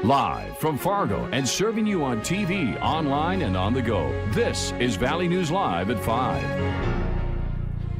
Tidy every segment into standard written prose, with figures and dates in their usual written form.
Live from Fargo and serving you on TV, online, and on the go. This is Valley News Live at 5.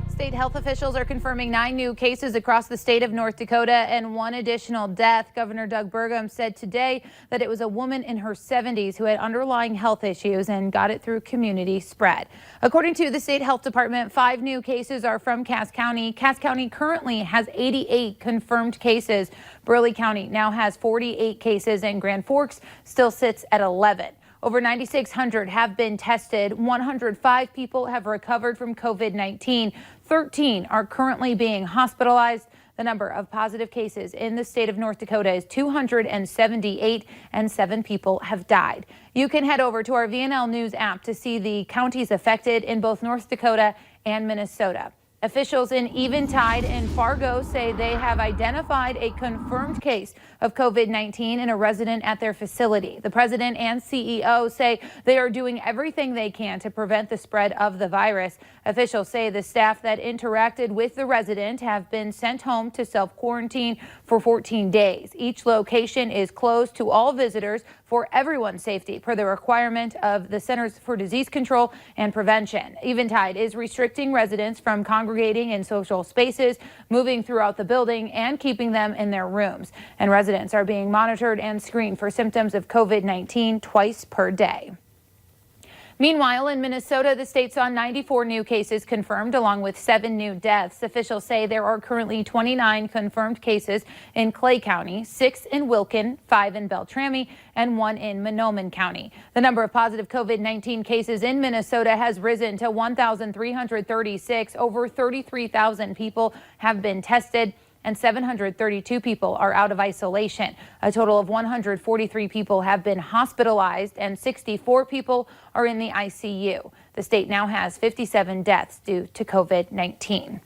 State health officials are confirming 9 new cases across the state of North Dakota and 1 additional death. Governor Doug Burgum said today that it was a woman in her 70s who had underlying health issues and got it through community spread. According to the state health department, 5 new cases are from Cass County. Cass County currently has 88 confirmed cases. Burley County now has 48 cases, and Grand Forks still sits at 11. Over 9,600 have been tested. 105 people have recovered from COVID-19. 13 are currently being hospitalized. The number of positive cases in the state of North Dakota is 278, and 7 people have died. You can head over to our VNL News app to see the counties affected in both North Dakota and Minnesota. Officials in Eventide and Fargo say they have identified a confirmed case of COVID-19 in a resident at their facility. The president and CEO say they are doing everything they can to prevent the spread of the virus. Officials say the staff that interacted with the resident have been sent home to self-quarantine for 14 days. Each location is closed to all visitors for everyone's safety per the requirement of the Centers for Disease Control and Prevention. Eventide is restricting residents from congregating in social spaces, moving throughout the building, and keeping them in their rooms. And residents are being monitored and screened for symptoms of COVID-19 twice per day. Meanwhile, in Minnesota, the state saw 94 new cases confirmed, along with 7 new deaths. Officials say there are currently 29 confirmed cases in Clay County, 6 in Wilkin, 5 in Beltrami, and 1 in Mahnomen County. The number of positive COVID-19 cases in Minnesota has risen to 1,336. Over 33,000 people have been tested, and 732 people are out of isolation. A total of 143 people have been hospitalized, and 64 people are in the ICU. The state now has 57 deaths due to COVID-19.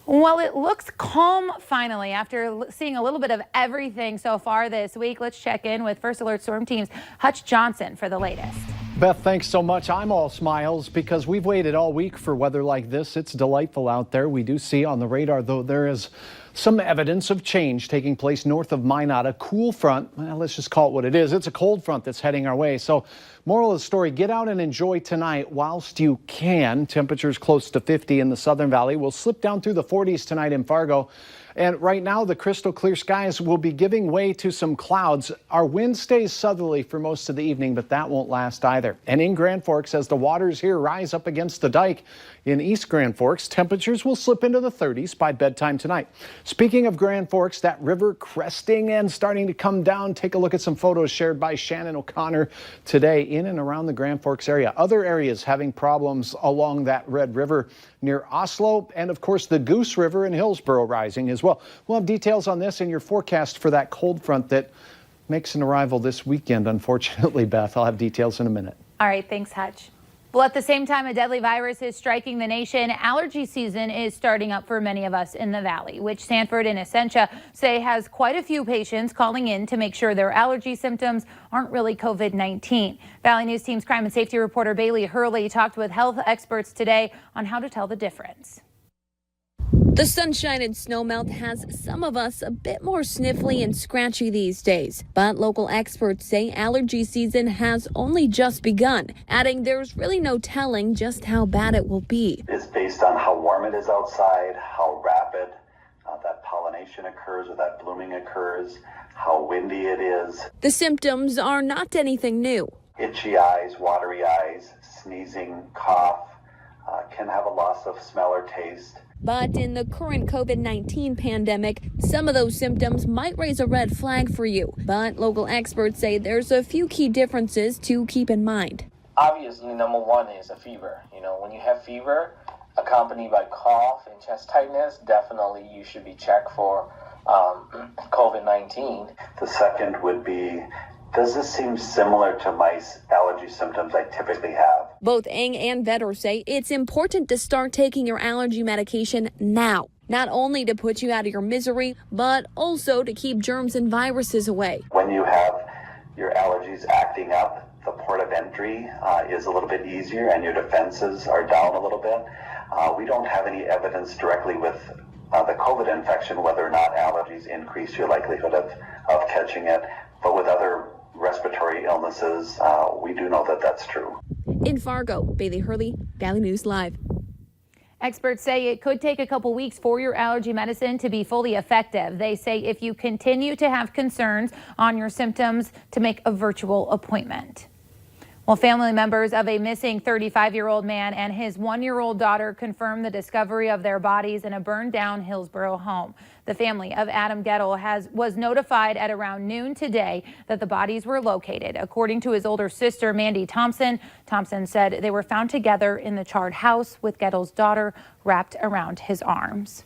Well, it looks calm finally after seeing a little bit of everything so far this week. Let's check in with First Alert Storm Team's Hutch Johnson for the latest. Beth, thanks so much. I'm all smiles because we've waited all week for weather like this. It's delightful out there. We do see on the radar, though, there is some evidence of change taking place north of Minot. A cool front, well, let's just call it what it is. It's a cold front that's heading our way. So moral of the story, get out and enjoy tonight whilst you can. Temperatures close to 50 in the Southern Valley. We'll slip down through the 40s tonight in Fargo. And right now, the crystal clear skies will be giving way to some clouds. Our wind stays southerly for most of the evening, but that won't last either. And in Grand Forks, as the waters here rise up against the dike in East Grand Forks, temperatures will slip into the 30s by bedtime tonight. Speaking of Grand Forks, that river cresting and starting to come down. Take a look at some photos shared by Shannon O'Connor today in and around the Grand Forks area. Other areas having problems along that Red River near Oslo, and of course the Goose River in Hillsborough rising as well. We'll have details on this in your forecast for that cold front that makes an arrival this weekend, unfortunately, Beth. I'll have details in a minute. All right, thanks, Hutch. Well, at the same time a deadly virus is striking the nation, allergy season is starting up for many of us in the valley, which Sanford and Essentia say has quite a few patients calling in to make sure their allergy symptoms aren't really COVID-19. Valley News Team's crime and safety reporter Bailey Hurley talked with health experts today on how to tell the difference. The sunshine and snowmelt has some of us a bit more sniffly and scratchy these days, but local experts say allergy season has only just begun, adding there's really no telling just how bad it will be. It's based on how warm it is outside, how rapid that pollination occurs or that blooming occurs, how windy it is. The symptoms are not anything new. Itchy eyes, watery eyes, sneezing, cough, can have a loss of smell or taste. But in the current COVID-19 pandemic, some of those symptoms might raise a red flag for you. But local experts say there's a few key differences to keep in mind. Obviously, number one is a fever. When you have fever accompanied by cough and chest tightness, definitely you should be checked for COVID-19. The second would be, does this seem similar to my allergy symptoms I typically have? Both Eng and Vetter say it's important to start taking your allergy medication now, not only to put you out of your misery, but also to keep germs and viruses away. When you have your allergies acting up, the port of entry is a little bit easier and your defenses are down a little bit. We don't have any evidence directly with the COVID infection whether or not allergies increase your likelihood of catching it. But businesses. We do know that that's true. In Fargo, Bailey Hurley, Valley News Live. Experts say it could take a couple weeks for your allergy medicine to be fully effective. They say if you continue to have concerns on your symptoms, to make a virtual appointment. Well, family members of a missing 35-year-old man and his 1-year-old daughter confirmed the discovery of their bodies in a burned-down Hillsborough home. The family of Adam Dettol was notified at around noon today that the bodies were located. According to his older sister, Mandy Thompson said they were found together in the charred house with Dettol's daughter wrapped around his arms.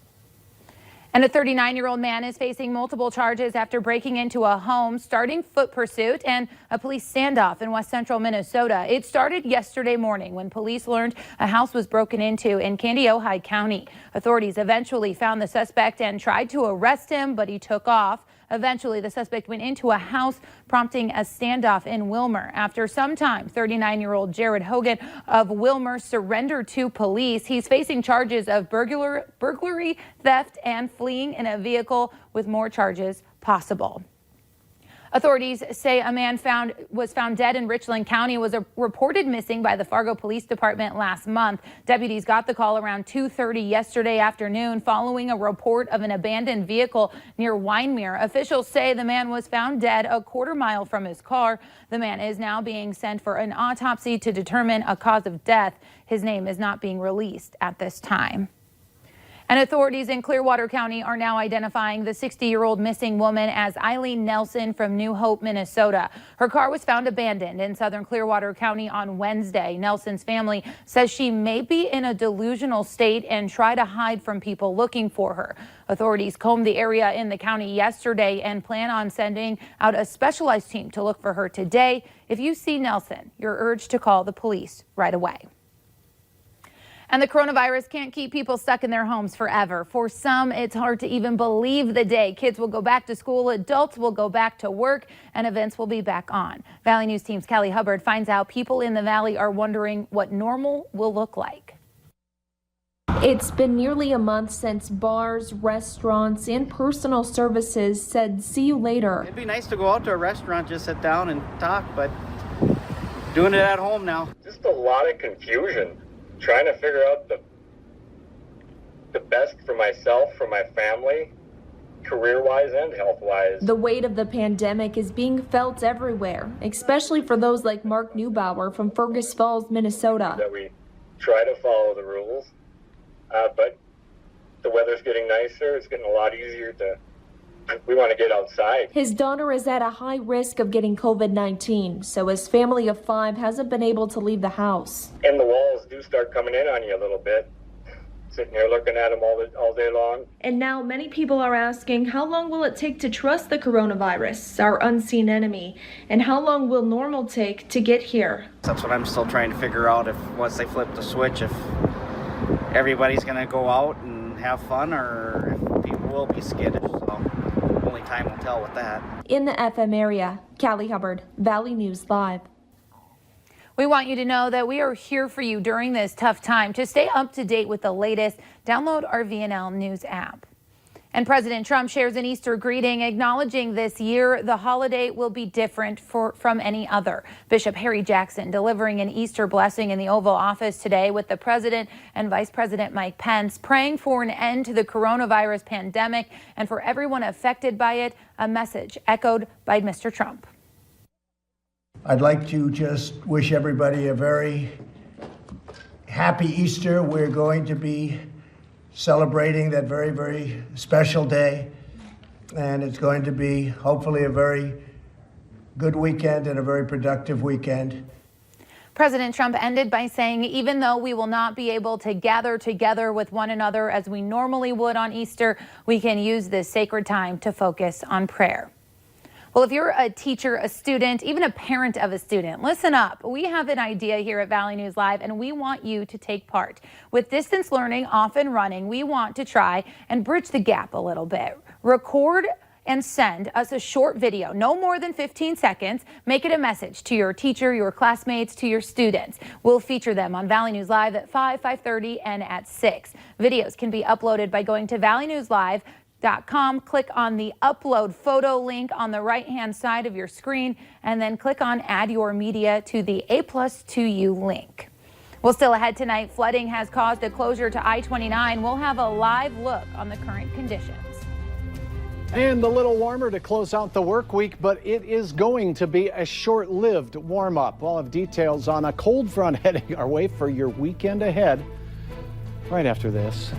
And a 39-year-old man is facing multiple charges after breaking into a home, starting foot pursuit, and a police standoff in west central Minnesota. It started yesterday morning when police learned a house was broken into in Candiotine County. Authorities eventually found the suspect and tried to arrest him, but he took off. Eventually, the suspect went into a house, prompting a standoff in Wilmer. After some time, 39-year-old Jared Hogan of Wilmer surrendered to police. He's facing charges of burglary, theft, and fleeing in a vehicle, with more charges possible. Authorities say a man was found dead in Richland County, was reported missing by the Fargo Police Department last month. Deputies got the call around 2:30 yesterday afternoon following a report of an abandoned vehicle near Winemere. Officials say the man was found dead a quarter mile from his car. The man is now being sent for an autopsy to determine a cause of death. His name is not being released at this time. And authorities in Clearwater County are now identifying the 60-year-old missing woman as Eileen Nelson from New Hope, Minnesota. Her car was found abandoned in southern Clearwater County on Wednesday. Nelson's family says she may be in a delusional state and try to hide from people looking for her. Authorities combed the area in the county yesterday and plan on sending out a specialized team to look for her today. If you see Nelson, you're urged to call the police right away. And the coronavirus can't keep people stuck in their homes forever. For some, it's hard to even believe the day kids will go back to school, adults will go back to work, and events will be back on. Valley News Team's Callie Hubbard finds out people in the Valley are wondering what normal will look like. It's been nearly a month since bars, restaurants, and personal services said, see you later. It'd be nice to go out to a restaurant, just sit down and talk, but doing it at home now. Just a lot of confusion. Trying to figure out the best for myself, for my family, career-wise and health-wise. The weight of the pandemic is being felt everywhere, especially for those like Mark Neubauer from Fergus Falls, Minnesota. That we try to follow the rules, but the weather's getting nicer. It's getting a lot easier we want to get outside. His daughter is at a high risk of getting COVID-19, so his family of 5 hasn't been able to leave the house. And the walls do start coming in on you a little bit. Sitting here looking at them all day long. And now many people are asking, how long will it take to trust the coronavirus, our unseen enemy? And how long will normal take to get here? That's what I'm still trying to figure out, if once they flip the switch, if everybody's going to go out and have fun or if people will be skittish. So only time will tell with that. In the FM area, Callie Hubbard, Valley News Live. We want you to know that we are here for you during this tough time. To stay up to date with the latest, download our VNL News app. And President Trump shares an Easter greeting acknowledging this year the holiday will be different from any other. Bishop Harry Jackson delivering an Easter blessing in the Oval Office today, with the President and Vice President Mike Pence praying for an end to the coronavirus pandemic and for everyone affected by it, a message echoed by Mr. Trump. I'd like to just wish everybody a very happy Easter. We're going to be celebrating that very, very special day, and it's going to be hopefully a very good weekend and a very productive weekend. President Trump ended by saying, even though we will not be able to gather together with one another as we normally would on Easter, we can use this sacred time to focus on prayer. Well, if you're a teacher, a student, even a parent of a student, listen up. We have an idea here at Valley News Live, and we want you to take part. With distance learning off and running, we want to try and bridge the gap a little bit. Record and send us a short video, no more than 15 seconds. Make it a message to your teacher, your classmates, to your students. We'll feature them on Valley News Live at 5, 5:30, and at 6. Videos can be uploaded by going to Valley News Live Click on the upload photo link on the right-hand side of your screen, and then click on add your media to the A+2U link. Well, still ahead tonight, flooding has caused a closure to I-29. We'll have a live look on the current conditions. And a little warmer to close out the work week, but it is going to be a short-lived warm-up. We'll have details on a cold front heading our way for your weekend ahead right after this.